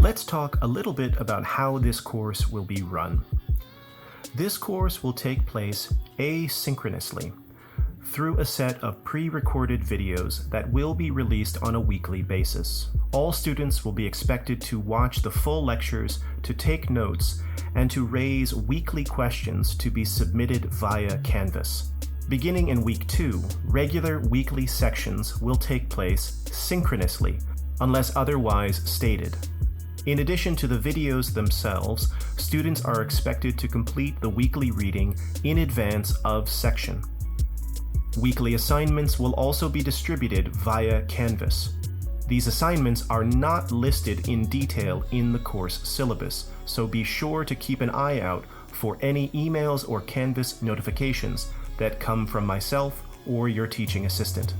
let's talk a little bit about how this course will be run. This course will take place asynchronously through a set of pre-recorded videos that will be released on a weekly basis. All students will be expected to watch the full lectures, to take notes, and to raise weekly questions to be submitted via Canvas. Beginning in week 2, regular weekly sections will take place synchronously, unless otherwise stated. In addition to the videos themselves, students are expected to complete the weekly reading in advance of section. Weekly assignments will also be distributed via Canvas. These assignments are not listed in detail in the course syllabus, so be sure to keep an eye out for any emails or Canvas notifications that come from myself or your teaching assistant.